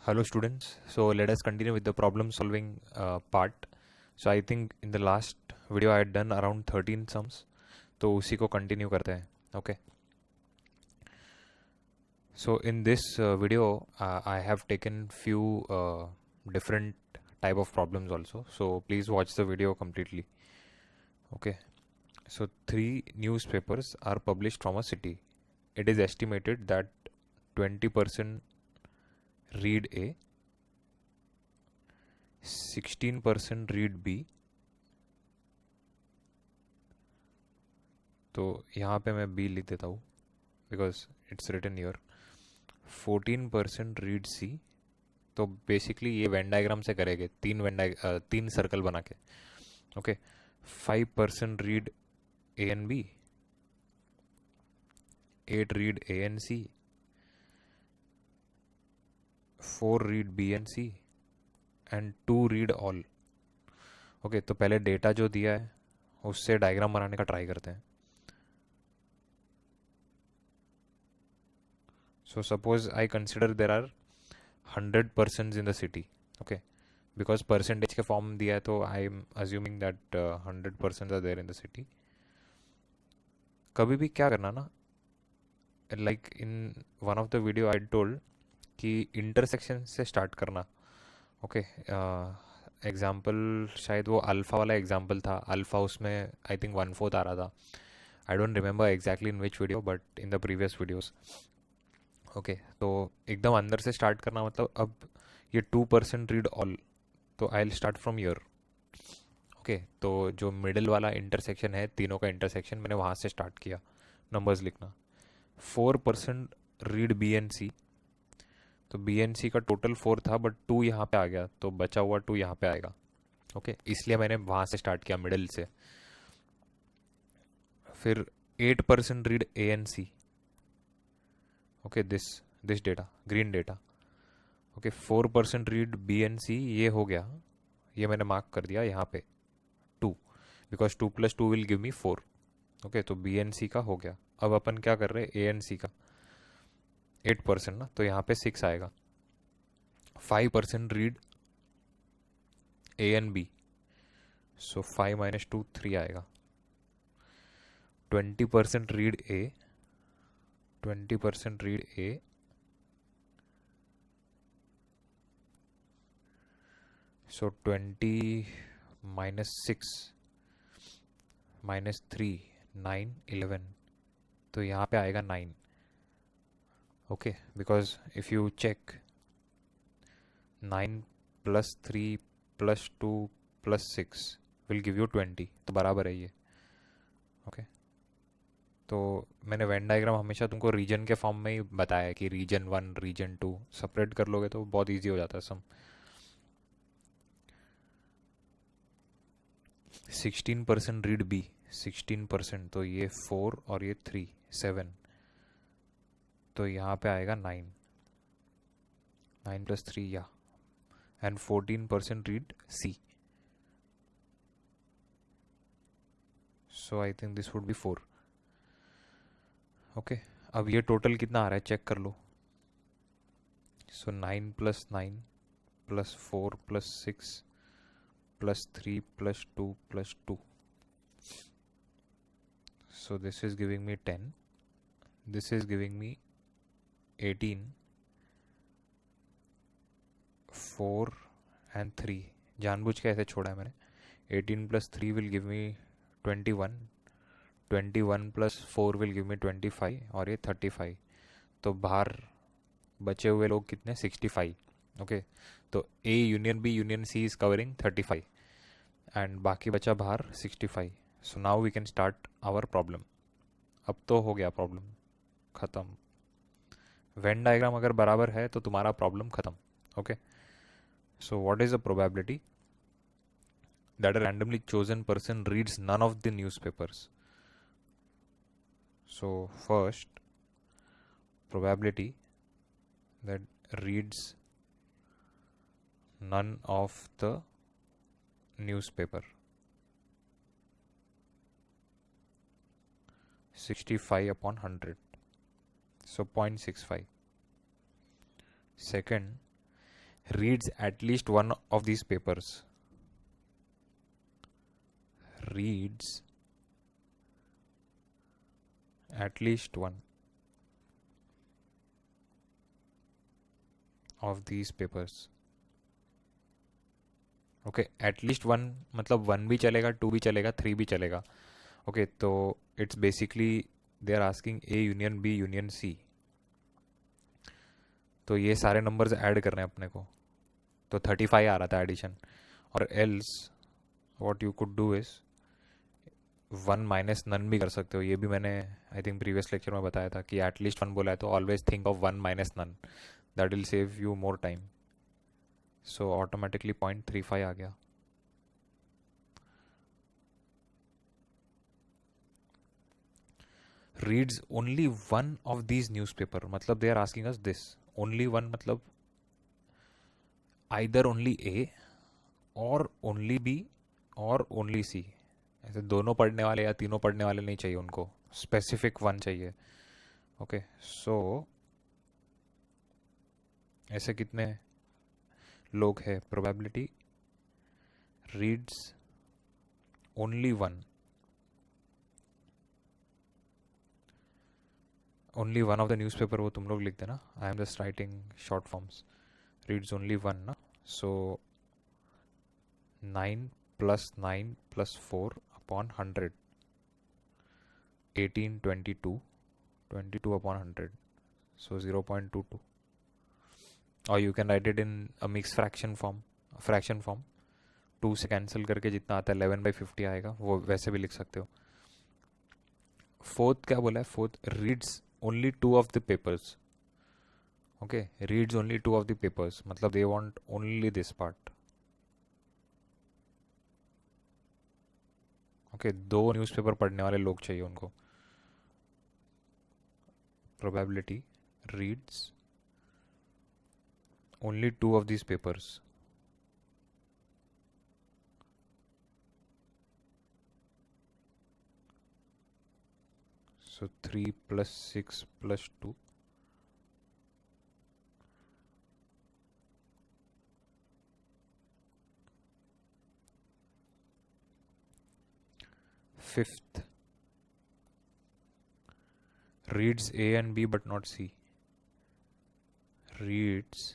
Hello students, so let us continue with the problem solving part. So I think in the last video I had done around 13 sums, तो उसी को continue करते हैं. Okay. So in this video I have taken few different type of problems also. So please watch the video completely. Okay. So 3 newspapers are published from a city. It is estimated that 20% read A, 16% read B. तो यहाँ पे मैं B लिख देता हूँ because it's written here. 14% read C. तो basically ये Venn diagram से करेंगे, तीन सर्कल बना के. Okay. 5% read A and B, 8 read A and C, 4 read B and C and 2 read all. Okay, तो पहले डेटा जो दिया है उससे डायग्राम बनाने का ट्राई करते हैं. So suppose I consider there are 100 persons in the city. Okay, because percentage के form दिया है तो I am assuming that 100 persons are there in the city. कभी भी क्या करना ना, like in one of the video I told कि intersection से start करना. Okay, एग्जाम्पल शायद वो अल्फ़ा वाला एग्जाम्पल था. अल्फ़ा उसमें आई थिंक 1/4 आ रहा था. I don't remember exactly in which video but in the previous videos. Okay, तो एकदम अंदर से स्टार्ट करना मतलब अब ये 2% रीड ऑल, तो I will start from year. Okay, तो जो मिडिल वाला इंटरसेक्शन है, तीनों का इंटरसेक्शन, मैंने वहाँ से स्टार्ट किया नंबर्स लिखना. 4% रीड बी एन सी. तो बी एन सी का टोटल 4 था बट 2 यहाँ पे आ गया तो बचा हुआ 2 यहाँ पे आएगा. ओके, इसलिए मैंने वहाँ से स्टार्ट किया मिडिल से. फिर 8% read A and C. Okay, this data, green data. Okay, 4% read B and C, ये हो गया, ये मैंने मार्क कर दिया यहाँ पे 2, because 2 + 2 will give me 4. Okay, तो बी एन सी का हो गया. अब अपन क्या कर रहे हैं, ए एन सी का 8% ना, तो यहाँ पे 6 आएगा. 5% read A and B, so 5 - 2 3 आएगा. 20% रीड ए, 20% रीड ए, सो 20 - 6 -3 9 11, तो यहाँ पे आएगा 9. Okay, because if you check 9 + 3 + 2 + 6 will give you 20, तो बराबर है ये. ओके, तो मैंने वेन डायग्राम हमेशा तुमको रीजन के फॉर्म में ही बताया कि रीजन 1 रीजन 2 सेपरेट कर लोगे तो बहुत ईजी हो जाता है सम. 16% रीड बी, 16%, तो ये 4 और ये 3 7, तो यहाँ पे आएगा 9. 9 + 3 या, and 14% read C, so I think this would be 4. Okay, अब ये टोटल कितना आ रहा है चेक कर लो. सो 9 + 9 + 4 + 6 + 3 + 2 + 2, so this is giving me 10, this is giving me 18, 4 and 3. जानबूझ के ऐसे छोड़ा है मैंने. 18 + 3 will give me 21, 21 + 4 will give me 25 और ये 35. तो बाहर बचे हुए लोग कितने, 65. ओके, तो A union B union C is covering 35 and बाकी बचा बाहर 65. So now we can start our problem. अब तो हो गया प्रॉब्लम ख़त्म. वेन डायग्राम अगर बराबर है तो तुम्हारा प्रॉब्लम ख़त्म. Okay, so what is the probability that a randomly chosen person reads none of the newspapers? So first, probability that reads none of the newspaper, 65/100, so 0.65. Second, reads at least one of these papers, reads at least one of these papers. Okay, at least one मतलब one भी चलेगा, to भी चलेगा, three भी चलेगा. Okay, तो it's basically they are asking A union B union C. तो ये सारे नंबर्स ऐड करने हैं अपने को. तो 35 आ रहा था एडिशन. और else what you could do is one minus none भी कर सकते हो. ये भी मैंने आई थिंक प्रीवियस लेक्चर में बताया था कि एटलीस्ट वन बोला है तो always think of one minus none. That will save you more time. So automatically 0.35 आ गया. Reads only one of these newspaper, मतलब they are asking us this. Only one मतलब आइदर ओनली ए और only B और only C. ऐसे दोनों पढ़ने वाले या तीनों पढ़ने वाले नहीं चाहिए उनको, स्पेसिफिक वन चाहिए. ओके, सो ऐसे कितने लोग हैं? Probability reads only one, only one of the newspaper, वो तुम लोग लिख देना. आई am just writing short forms. Reads only one ना. सो 9 plus 9 plus 4 upon 100, 18, 22, 22 upon 100, so 0.22. or you can write it in a mixed fraction form. 2 से cancel करके जितना आता है 11/50 आएगा, वो वैसे भी लिख सकते हो. फोर्थ क्या बोला है? Fourth reads only 2 of the papers. Okay, reads only 2 of the papers मतलब they want only this part. Okay, 2 newspaper पढ़ने वाले लोग चाहिए उनको. Probability reads only 2 of these papers. So 3 plus 6 plus 2. Fifth, reads A and B but not C. Reads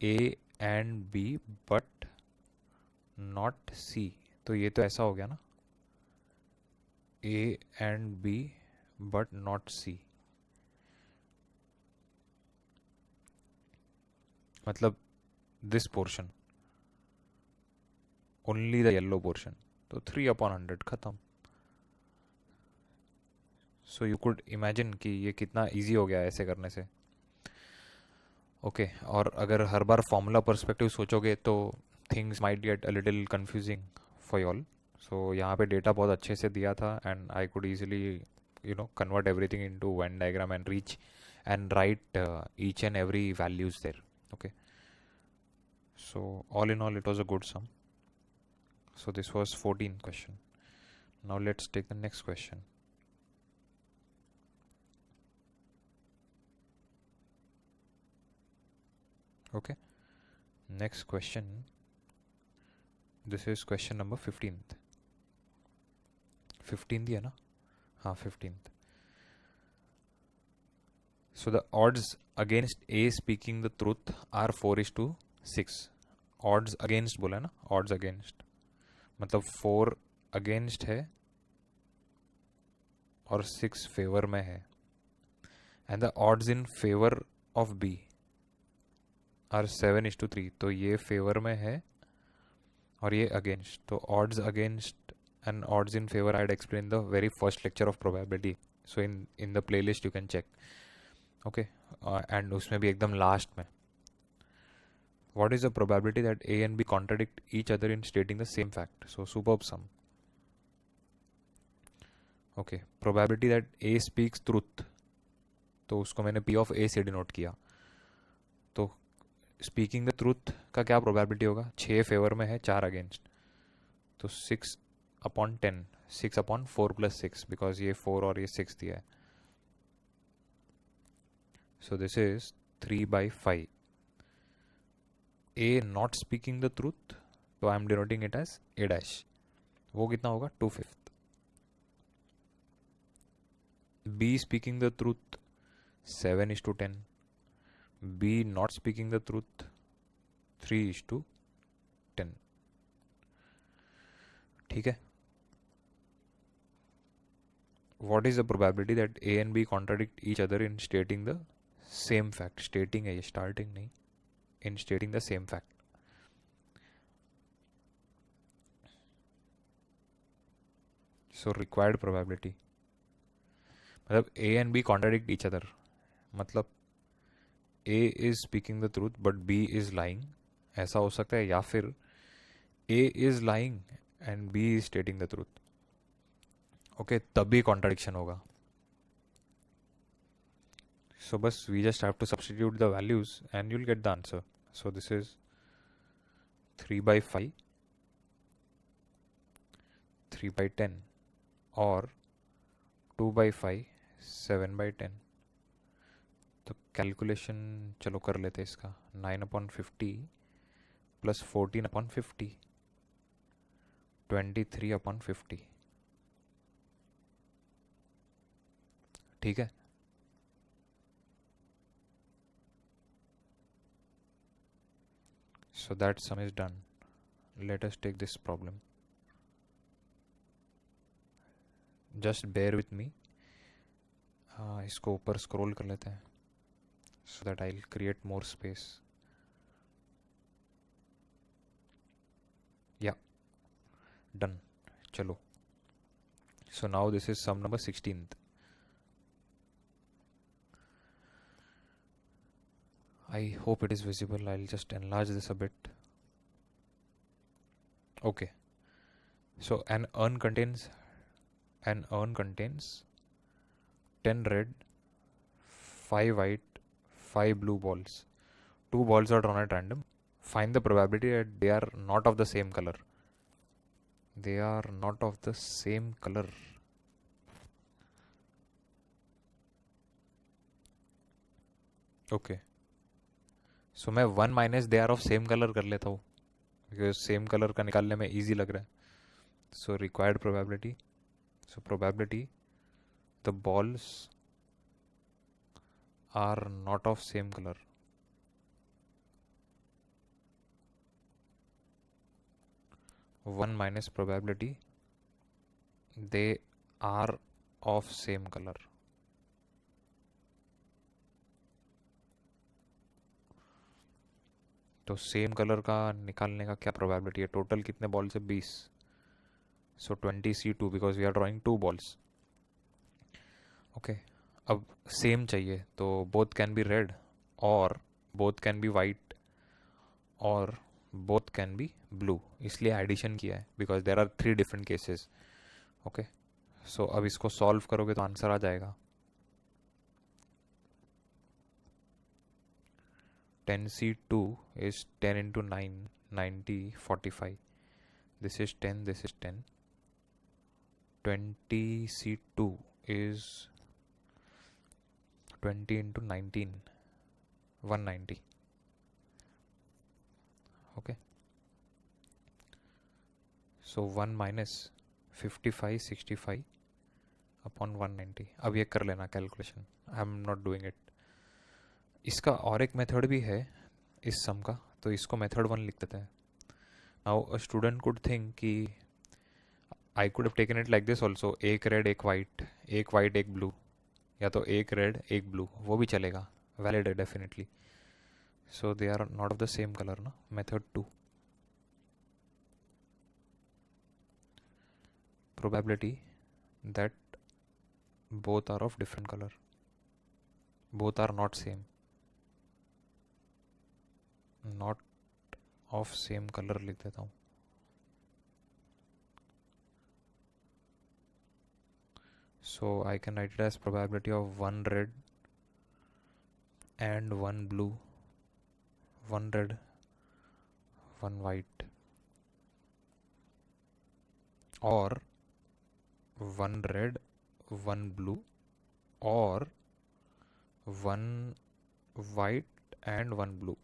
A and B but not C. तो ये तो ऐसा हो गया ना, A and B but not C. मतलब this portion, only the yellow portion. तो 3/100 खत्म. सो यू कुड इमेजिन कि ये कितना इजी हो गया ऐसे करने से. ओके, और अगर हर बार फॉर्मूला पर्सपेक्टिव सोचोगे तो things might get a little confusing for you all. So यहाँ पे डेटा बहुत अच्छे से दिया था and I could easily convert everything into Venn diagram and reach and write each and every values there. Okay, so all in all it was a good sum. So this was 14th question. Now let's take the next question. Okay, next question, this is question number 15th. 15th है ना? हाँ 15th. So the odds against A speaking the truth are 4:6. Odds against बोला है ना, odds against मतलब 4 against है और 6 favour में है. And the odds in favor of B are 7:3. तो ये फेवर में है और ये अगेंस्ट. तो odds against and odds in favor I had explained the very first lecture of probability. So in the playlist you can check. Okay, and उसमें भी एकदम लास्ट में, what is the probability that A and B contradict each other in stating the same fact. So superb sum. Okay, probability that A speaks truth, तो उसको मैंने P of ए से denote किया. तो स्पीकिंग द ट्रूथ का क्या probability होगा? 6 favour में है, 4 अगेंस्ट. तो 6/10, 6/4 + 6 बिकॉज ये 4 और ये 6 दिया है. So this is 3/5. A not speaking the truth, तो I am denoting it as A dash, वो कितना होगा 2/5. B speaking the truth 7:10. B not speaking the truth 3:10. ठीक है. What is the probability that A and B contradict each other in stating the same fact? Stating है ये, starting नहीं. In stating the same fact. So required probability. मतलब A and B contradict each other. मतलब A is speaking the truth but B is lying. ऐसा हो सकता है, या फिर A is lying and B is stating the truth. Okay, तभी contradiction होगा. So बस we just have to substitute the values and you'll get the answer. So this is 3/5, 3/10 और 2/5, 7/10. तो कैलकुलेशन चलो कर लेते हैं इसका. 9/50 प्लस 14/50, 23/50. ठीक है. So that sum is done. Let us take this problem. Just bear with me. इसको ऊपर स्क्रॉल कर लेते हैं so that I'll create more space. Yeah, done. चलो. So now this is sum number 16th. I hope it is visible. I'll just enlarge this a bit. Okay. So an urn contains 10 red, 5 white, 5 blue balls. 2 balls are drawn at random. Find the probability that they are not of the same color. They are not of the same color. Okay. So मैं 1 minus they are of same colour कर लेता हूँ, because same colour का निकालने में easy लग रहा है. So required probability, so probability the balls are not of same colour. One minus probability they are of same colour. तो सेम कलर का निकालने का क्या प्रोबेबिलिटी है? टोटल कितने बॉल्स है? 20. So 20C2 because we are drawing 2 balls. Okay. अब same चाहिए तो बोथ कैन बी रेड और बोथ कैन बी वाइट और बोथ कैन बी ब्लू, इसलिए एडिशन किया है because there are 3 different cases. Okay. So अब इसको सॉल्व करोगे तो आंसर आ जाएगा 10C2 is 10 into 9, 90, 45. This is 10, this is 10. 20C2 is 20 into 19, 190. Okay. So 1 minus 55, 65 upon 190. अब ये कर लेना calculation. I am not doing it. इसका और एक मेथड भी है इस सम का, तो इसको मेथड 1 लिख देते हैं. Now a student could think कि I could have taken it like this also, एक रेड एक वाइट एक ब्लू, या तो एक रेड एक ब्लू, वो भी चलेगा, वैलिड है definitely. So they are not of the same colour ना. Method 2, probability that both are of different color, both are not same, not of same color लिख देता हूँ. So I can write it as probability of 1 red and 1 blue, 1 red, 1 white, or 1 red, 1 blue, or 1 white and 1 blue.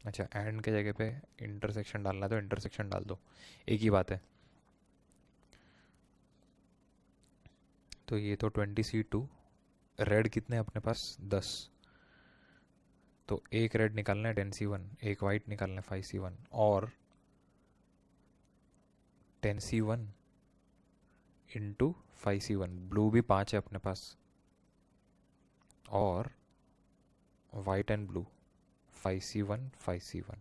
अच्छा, and के जगह पे intersection डालना है तो इंटरसेक्शन डाल दो, एक ही बात है। तो ये तो 20C2, रेड कितने अपने पास 10, तो एक रेड निकालना है 10C1, एक वाइट निकालना है 5C1, और 10C1 इंटू 5C1, ब्लू भी 5 है अपने पास, और white and blue 5C1 5C1.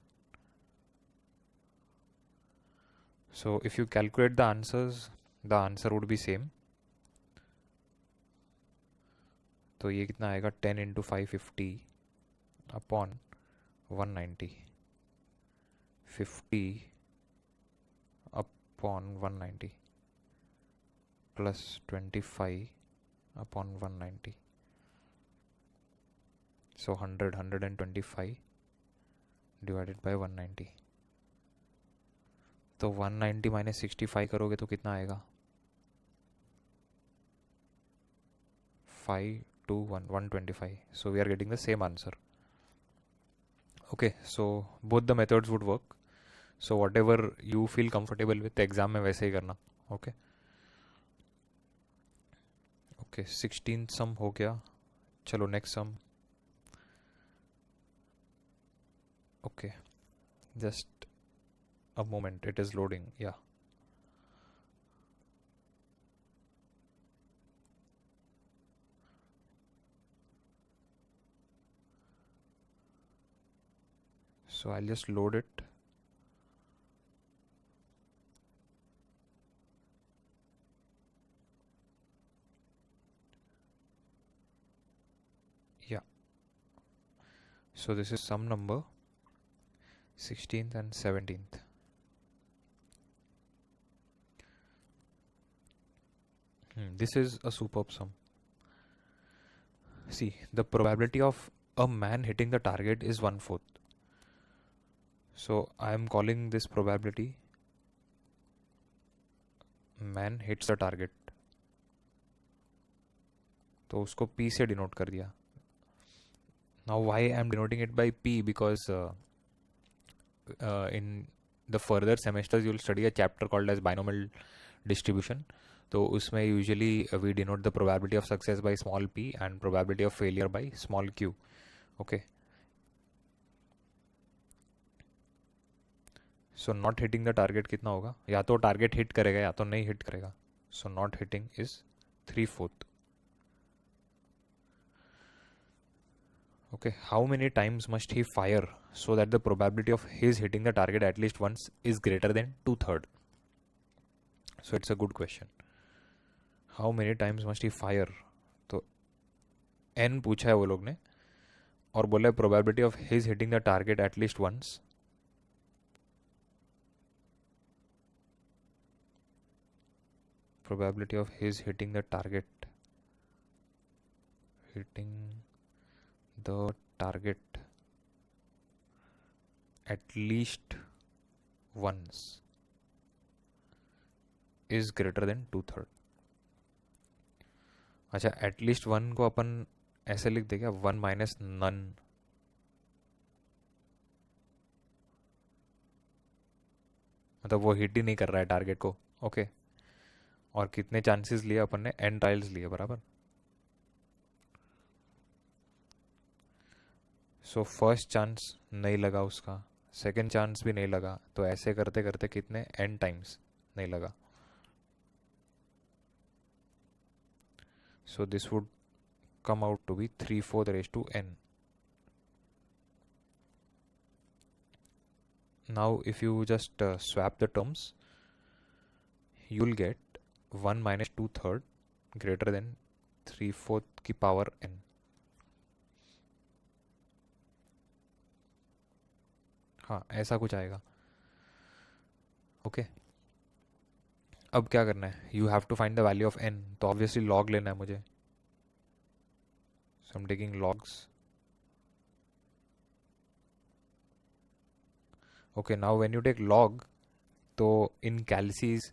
So if you calculate the answers, the answer would be same. तो ये कितना आएगा, 10 into 550 upon 190, 50 upon 190 plus 25 upon 190, so 125 divided by 190. तो 190 माइनस 65 करोगे तो कितना आएगा, 125. So we are getting the same answer. Okay, so both the methods would work. So whatever you feel comfortable with, exam में वैसे ही करना. Okay. Okay, 16th sum हो गया. चलो next sum. Okay, just a moment, it is loading. Yeah. So I'll just load it. Yeah. So this is sum number 16th and 17th. This is a superb sum. See, the probability of a man hitting the target is 1/4. So I am calling this probability man hits the target. तो उसको P से denote कर दिया. Now why I am denoting it by P? Because in the further semesters you will study a chapter called as binomial distribution. तो उसमें usually we denote the probability of success by small p and probability of failure by small q. Okay. So not hitting the target कितना होगा, या तो target hit करेगा या तो नहीं hit करेगा. So not hitting is 3/4. Okay, how many times must he fire so that the probability of his hitting the target at least once is greater than 2/3? So it's a good question. How many times must he fire? तो n पूछा है वो लोग ने और बोला है probability of his hitting the target at least once. Probability of his hitting the target at least once is greater than 2/3. अच्छा, एटलीस्ट वन को अपन ऐसे लिख देगा, 1 माइनस नन. मतलब वो हिट ही नहीं कर रहा है टारगेट को. ओके, और कितने चांसेस लिए अपन ने, n ट्रायल्स लिए, बराबर. सो फर्स्ट चांस नहीं लगा उसका, सेकंड चांस भी नहीं लगा, तो ऐसे करते करते कितने n टाइम्स नहीं लगा. So this would come out to be 3/4 raised to n. Now if you just swap the terms, you'll get 1 minus 2/3 greater than 3/4 की power n. हाँ, ऐसा कुछ आएगा. ओके, अब क्या करना है, you have to find the value of n. तो ऑब्वियसली log लेना है मुझे. So I'm taking logs. Okay, now when you take log, तो in calcs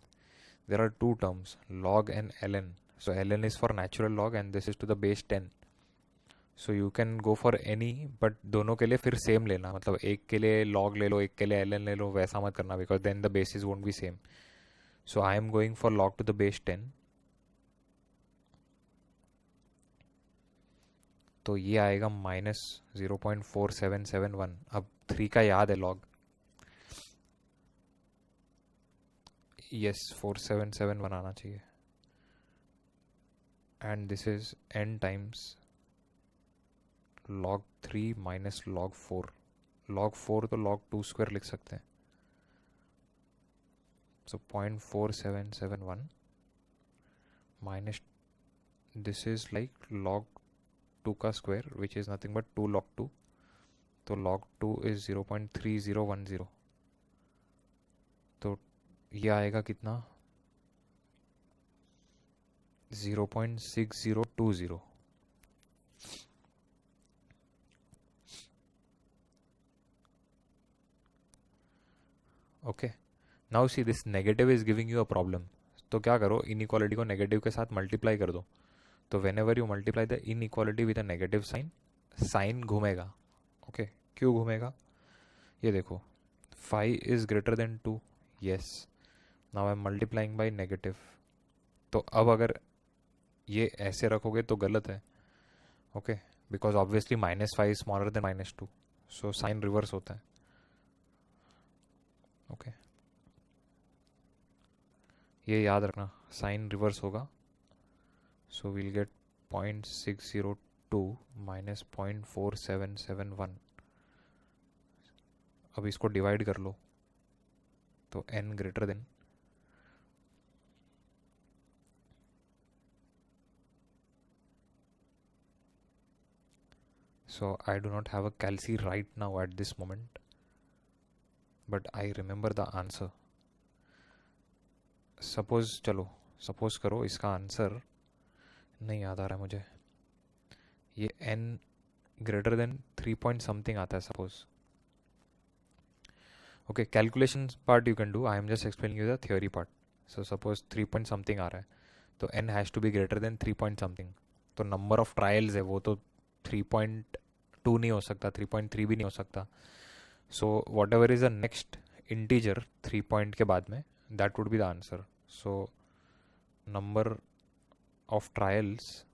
there are two terms, log and ln. So ln is for natural log and this is to the base 10. So you can go for any, but दोनों के लिए फिर same लेना, मतलब एक के लिए log ले लो, एक के लिए ln ले लो, वैसा मत करना, because then the basis won't be same. So I am going for log to the base 10. तो ये आएगा -0.4771. अब 3 का याद है log. यस 4771 आना चाहिए. And this is n times log 3 minus log 4. log 4 तो log 2 स्क्वायर लिख सकते हैं. सो 0.4771 minus this is like log 2 का square which is nothing but 2 log 2. तो log 2 इज 0.3010. तो ये आएगा कितना 0.6020. Okay now see this negative is giving you a problem. तो क्या करो, इनइक्वालिटी को नेगेटिव के साथ मल्टीप्लाई कर दो. तो whenever you multiply the inequality with a negative sign, sign घूमेगा. ओके क्यों घूमेगा, ये देखो 5 is greater than 2. Yes now I am multiplying by negative. तो अब अगर ये ऐसे रखोगे तो गलत है. Okay because obviously -5 smaller than -2. So sign reverse होता है. ओके ये याद रखना, साइन रिवर्स होगा. So will get 0.602 minus 0.4771. अब इसको डिवाइड कर लो तो n greater then. So I do not have a calci right now at this moment, but I remember the answer. Suppose करो इसका आंसर नहीं याद आ रहा है मुझे. ये n greater than 3 point something आता है suppose. Okay calculation part you can do, I am just explaining you the theory part. So suppose 3 point something आ रहा है तो n has to be greater than 3 point something. तो number of trials है वो तो 3.2 नहीं हो सकता, 3.3 भी नहीं हो सकता. So what ever is the next integer 3 point के बाद में, that would be the answer. So number of trials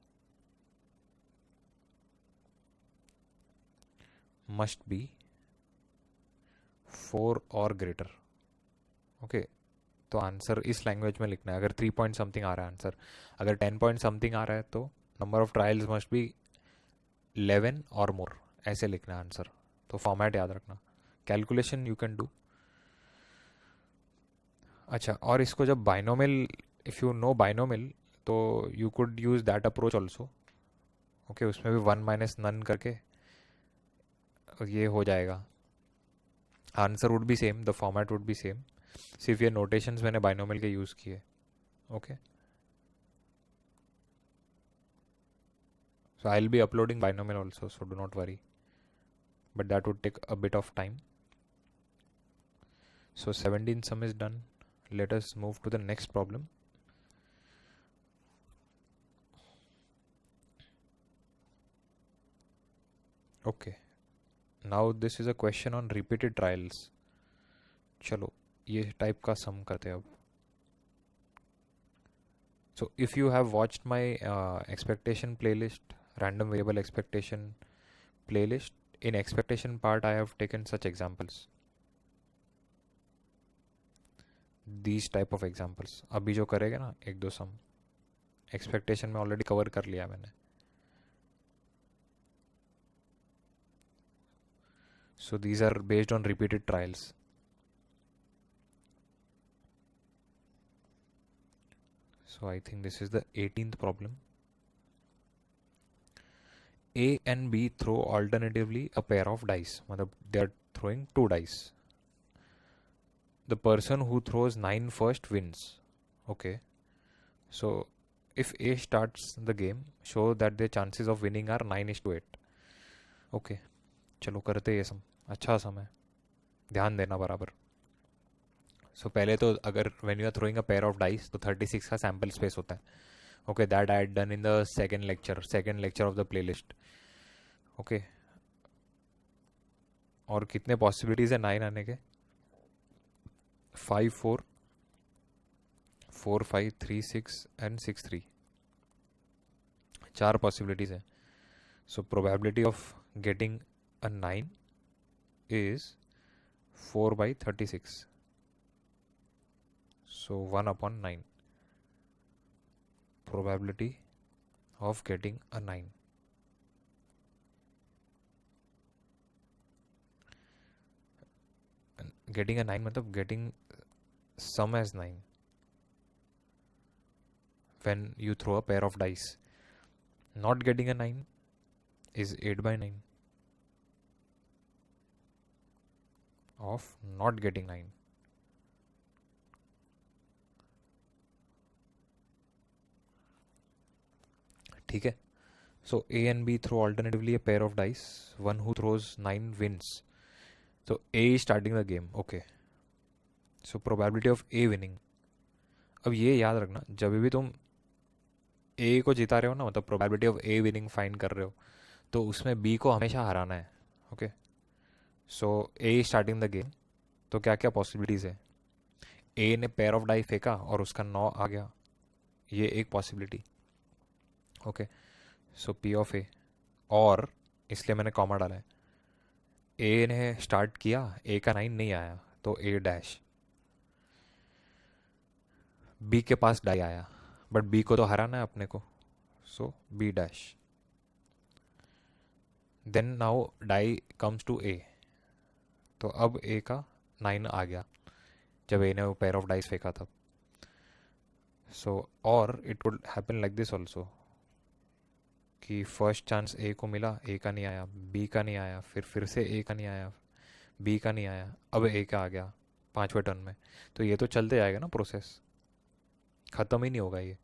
must be 4 और ग्रेटर. ओके तो आंसर इस लैंग्वेज में लिखना है. अगर 3 पॉइंट समथिंग आ रहा है आंसर, अगर 10 पॉइंट समथिंग आ रहा है तो number of trials must be 11 और मोर, ऐसे लिखना है आंसर. तो फॉर्मेट याद रखना. Calculation you can do. अच्छा और इसको जब binomial, if you know binomial तो you could use that approach also. Okay उसमें भी 1 माइनस नन करके ये हो जाएगा. Answer would be same, the format would be same, सिर्फ ये नोटेशंस मैंने बाइनोमियल के यूज़ किए. Okay so I'll be uploading binomial also, so do not worry, but that would take a bit of time. So 17 sum is done. Let us move to the next problem. Okay now this is a question on repeated trials. चलो ये type का सम करते हैं अब. So if you have watched my expectation playlist, random variable expectation playlist, in expectation part I have taken such examples, these type of examples. अभी जो करेगा ना एक दो सम एक्सपेक्टेशन में ऑलरेडी कवर कर लिया मैंने. So these are based on repeated trials. So I think this is the 18th problem. A and B throw alternatively a pair of dice. They are throwing 2 dice. The person who throws 9 first wins. Okay. So if A starts the game, show that their chances of winning are 9:8. Okay. चलो करते ये सम. अच्छा सम है, ध्यान देना बराबर. सो पहले तो अगर when you are throwing a pair of dice तो 36 का सैम्पल स्पेस होता है. Okay that I had done in the second lecture of the playlist. Okay, और कितने पॉसिबिलिटीज है 9 आने के? 5 4 4 5 3 6 एंड 6 3, 4 पॉसिबिलिटीज है. So probability of getting a 9 is 4/36. So 1/9 probability of getting a 9. Getting a 9 मतलब getting sum as 9 when you throw a pair of dice. Not getting a 9 is 8/9 of not getting 9. ठीक है. So A and B throw alternatively a pair of dice. One who throws 9 wins. So A is starting the game. Okay. So probability of A winning. अब ये याद रखना, जब भी तुम A को जिता रहे हो ना, मतलब probability of A winning find कर रहे हो, तो उसमें B को हमेशा हराना है. Okay. So A starting the game. तो क्या क्या पॉसिबिलिटीज़ है? A ने पेयर ऑफ डाई फेंका और उसका 9 आ गया, ये एक possibility. Okay. So P of A, और इसलिए मैंने कॉमा डाला है. A ने स्टार्ट किया, A का 9 नहीं आया, तो A डैश. B के पास डाई आया, बट B को तो हराना है अपने को, so B dash. Then now die comes to A. तो अब A का 9 आ गया जब A ने वो पेयर ऑफ डाइस फेंका तब. सो और it would happen like this also, कि फर्स्ट चांस A को मिला, A का नहीं आया, B का नहीं आया, फिर से A का नहीं आया, B का नहीं आया, अब A का आ गया 5वें टर्न में. तो ये तो चलते जाएगा ना, प्रोसेस ख़त्म ही नहीं होगा ये.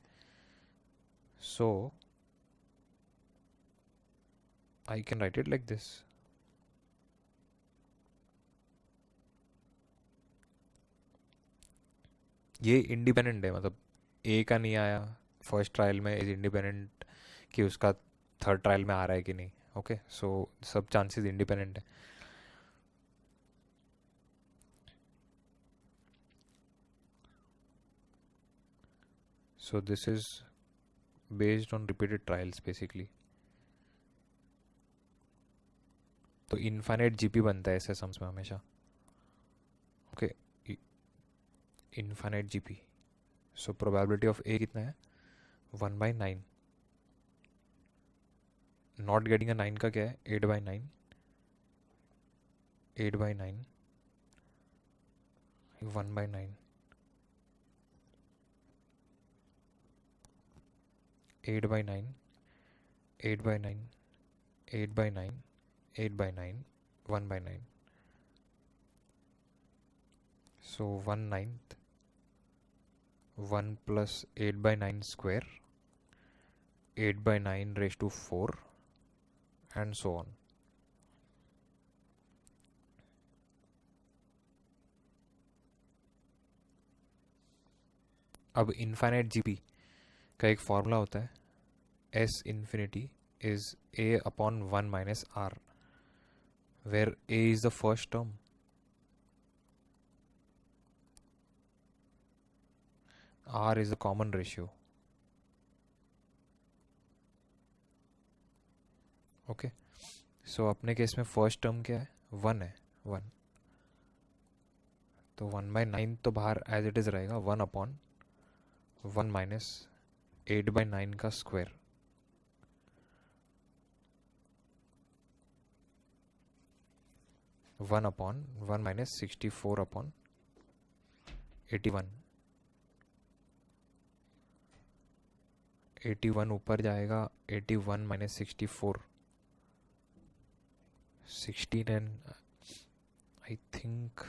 So I can write it like this. ये इंडिपेंडेंट है, मतलब A का नहीं आया फर्स्ट ट्रायल में इज इंडिपेंडेंट कि उसका थर्ड ट्रायल में आ रहा है कि नहीं. ओके. सो सब चांसेस इंडिपेंडेंट है. So this is based on repeated trials basically. तो इनफाइनाइट जीपी बनता है ऐसे सम्स में हमेशा. Okay. Infinite GP. So probability of A कितना है? 1/9. नॉट गेटिंग अ 9 का क्या है? 8/9. 8/9 1/9. 8/9 8/9 8/9 8/9 1/9. So 1/9 1 plus 8/9 square, 8/9 raised to 4, and so on. अब इनफाइनाइट जीपी का एक फॉर्मूला होता है, S infinity is A upon 1 minus R, where A is the first term, R is the common ratio. Okay. So अपने case में first term क्या है? 1 है. 1. तो 1/9 तो बाहर एज इट इज़ रहेगा, 1/1 माइनस 8/9 का स्क्वायर. One upon 1 minus 64/81. 81 ऊपर जाएगा, 81 माइनस 64, 16 एंड आई थिंक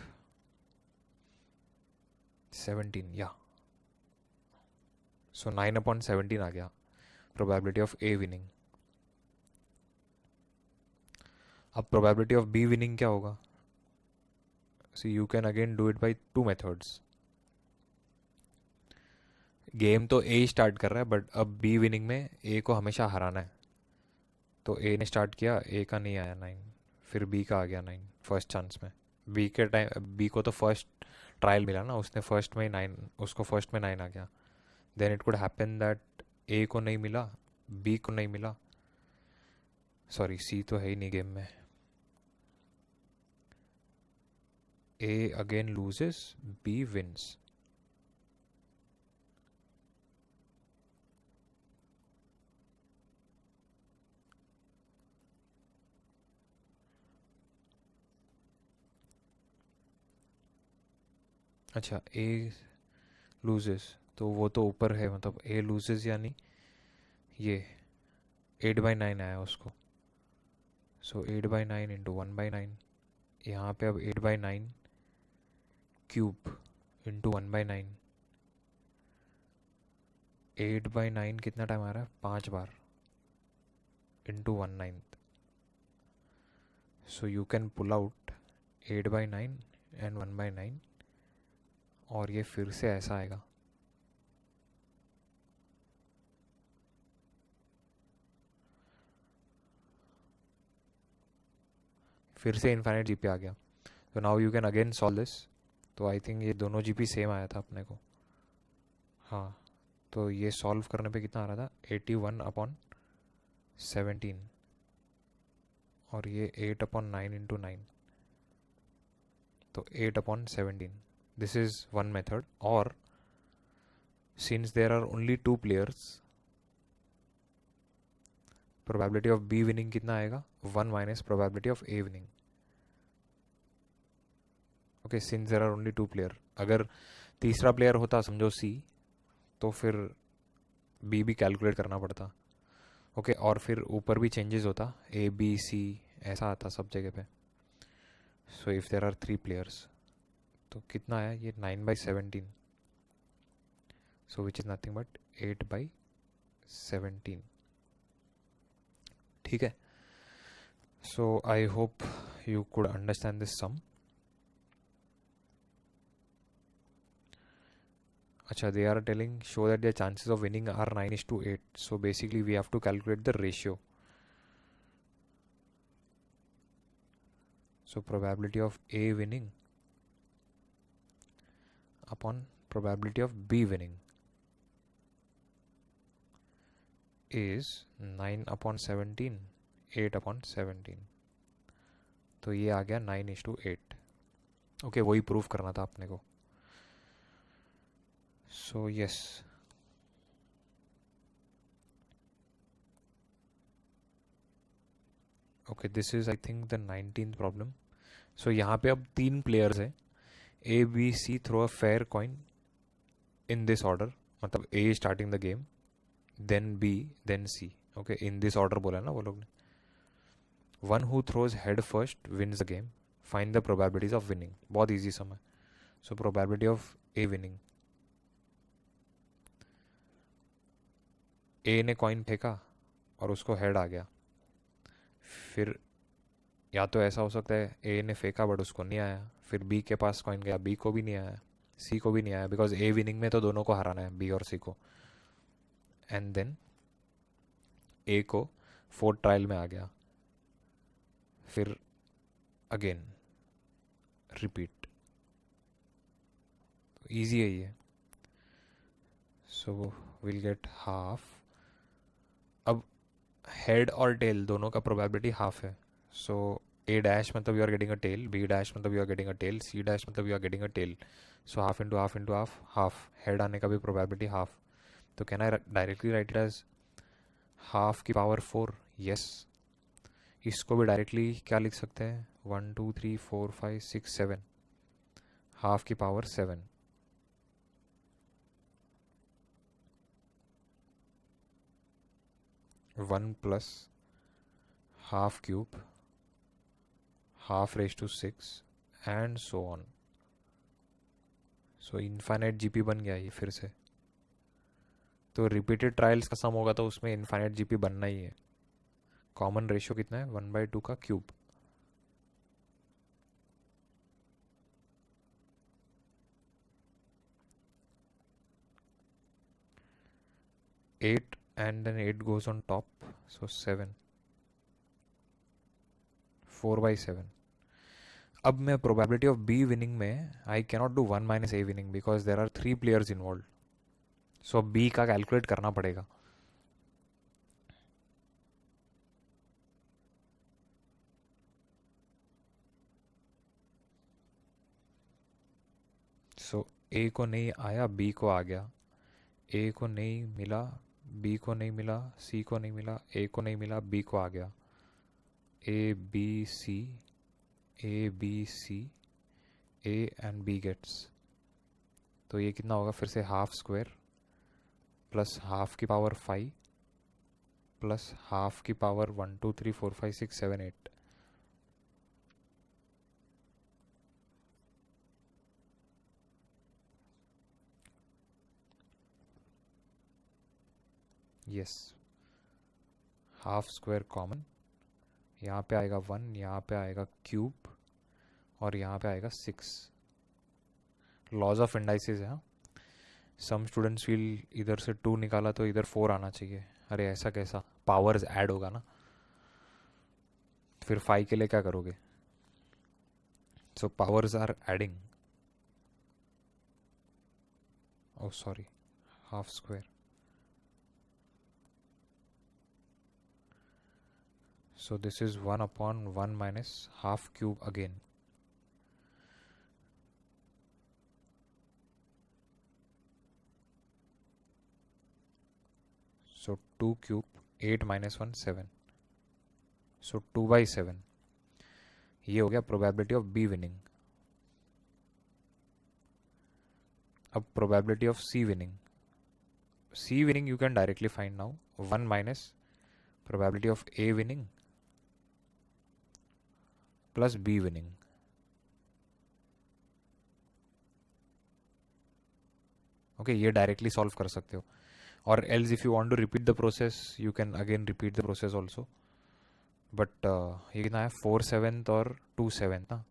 17. या सो 9/17 आ गया प्रोबेबिलिटी ऑफ ए विनिंग. अब प्रोबेबिलिटी ऑफ बी विनिंग क्या होगा? सो you can again do it by 2 methods. Game तो ए स्टार्ट कर रहा है, बट अब बी विनिंग में ए को हमेशा हराना है. तो ए ने स्टार्ट किया, ए का नहीं आया 9, फिर बी का आ गया 9 फर्स्ट चांस में। बी के टाइम बी को तो फर्स्ट ट्रायल मिला ना, उसने फर्स्ट में ही 9, उसको फर्स्ट में 9 आ गया। Then it could happen that A को नहीं मिला, बी को नहीं मिला, सॉरी सी तो है ही नहीं गेम में। ए अगेन लूजेस, बी विंस। अच्छा ए लूजेस, तो वो तो ऊपर है, मतलब ए लूजेस यानी ये 8/9 आया उसको। सो 8/9 इंटू 1/9, यहाँ पे अब 8/9 क्यूब इंटू 1/9। 8/9 कितना टाइम आ रहा है, 5 बार into 1/9। So you can pull out 8/9 and 1/9, और ये फिर से ऐसा आएगा। फिर से इनफाइनाइट जीपी आ गया। तो now you can again solve this. तो आई थिंक ये दोनों जीपी सेम आया था अपने को। हाँ, तो ये सॉल्व करने पे कितना आ रहा था, 81/17, और ये 8/9 इंटू 9, तो 8/17। This is one method. और since there are only 2 players, probability of B winning कितना आएगा, 1 minus probability of A winning. Okay, since there are only 2 player, अगर तीसरा प्लेयर होता समझो सी, तो फिर बी भी कैलकुलेट करना पड़ता। ओके, और फिर ऊपर भी चेंजेस होता, ए बी सी ऐसा आता सब जगह पे। So if there are 3 players, तो कितना आया ये 9/17, so which is nothing but 8/17। ठीक है, so I hope you could understand this sum. Acha, they are telling show that their chances of winning are 9:8. So basically we have to calculate the ratio. So probability of A winning upon probability of B winning is 9/17, 8/17. तो ये आ गया 9:8. Okay, वही proof करना था अपने को. So yes, okay this is I think the 19th problem. So यहाँ पे अब 3 प्लेयर्स हैं. A B C throw a fair coin in this order, मतलब A starting the game, then B, then C. Okay, in this order बोला ना वो लोग ने. One who throws head first wins the game. Find the probabilities of winning. बहुत easy sum है. So probability of A winning, ए ने coin फेंका और उसको हेड आ गया. फिर या तो ऐसा हो सकता है ए ने फेंका बट उसको नहीं आया, फिर बी के पास कॉइन गया, बी को भी नहीं आया, सी को भी नहीं आया, बिकॉज ए विनिंग में तो दोनों को हराना है, बी और सी को. एंड देन ए को 4th ट्रायल में आ गया. फिर अगेन रिपीट. इजी है ये. So will get half. अब हेड और टेल दोनों का प्रोबेबिलिटी हाफ है. सो ए डैश मतलब you are getting a tail, B dash मतलब you are getting a tail, C dash मतलब you are getting a tail. So half into half into half, half. Head आने का भी probability half. तो can I directly write it as half की power 4? Yes. इसको भी directly क्या लिख सकते हैं, 1 2 3 4 5 6 7, हाफ की power 7. One plus half cube, half raise to 6 and so on. So infinite GP बन गया ये फिर से. तो रिपीटेड ट्रायल्स का सम होगा तो उसमें इनफाइनाइट जीपी बनना ही है. कॉमन रेशियो कितना है, 1/2 का cube. 8 and then 8 goes on top, so 7. 4/7. अब मैं प्रोबेबिलिटी ऑफ बी विनिंग में I cannot do 1 minus A winning because there are 3 players involve. So अब बी का कैलकुलेट करना पड़ेगा. सो ए को नहीं आया, बी को आ गया. ए को नहीं मिला, बी को नहीं मिला, सी को नहीं मिला, ए को नहीं मिला, बी को आ गया. A B C, A B C, A and B gets. तो ये कितना होगा फिर से हाफ स्क्वायर प्लस हाफ की पावर 5 प्लस हाफ की power 1 2 3 4 5 6 7 8. Yes, half square common. यहाँ पे आएगा 1, यहाँ पे आएगा क्यूब और यहाँ पे आएगा 6. लॉज ऑफ इंडाइसिस है. सम स्टूडेंट्स फील इधर से 2 निकाला तो इधर 4 आना चाहिए. अरे ऐसा कैसा, पावर्स ऐड होगा ना, फिर 5 के लिए क्या करोगे. So powers are adding. Oh sorry, half square. So this is 1 upon 1 minus half cube again. So 2 cube 8 minus 1 7. So 2/7. ये हो गया प्रोबेबिलिटी ऑफ बी विनिंग. अब probability of C winning. C winning you can directly find now. 1 minus probability of A winning plus B winning. Okay, ये directly solve कर सकते हो. और else if you want to repeat the process you can again repeat the process also. But ये कितना है, 4/7 और 2/7 ना.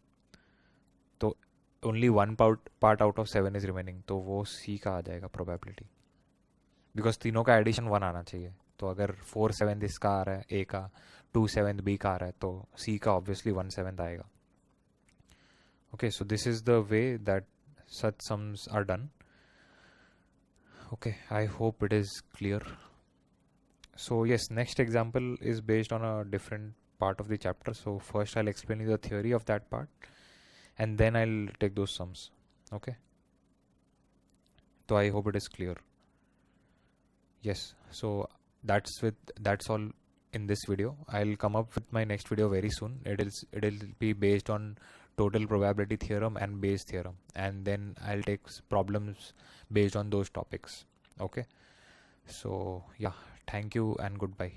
तो only 1 part out of 7 is remaining. तो वो सी का आ जाएगा प्रोबेबिलिटी, बिकॉज तीनों का एडिशन 1 आना चाहिए. तो अगर 4/7 इसका आ रहा है ए का, 2/7 बी का आ रहा है, तो सी का ऑब्वियसली 1/7 आएगा. Okay, so this is the way that such sums are done. Okay, I hope it is clear. So yes, next example is based on a different part of the chapter. So first I'll explain you the theory of that part and then I'll take those sums. Okay, so I hope it is clear. Yes, so that's all in this video. I'll come up with my next video very soon. It'll be based on total probability theorem and Bayes theorem, and then I'll take problems based on those topics. Okay, so yeah, thank you and goodbye.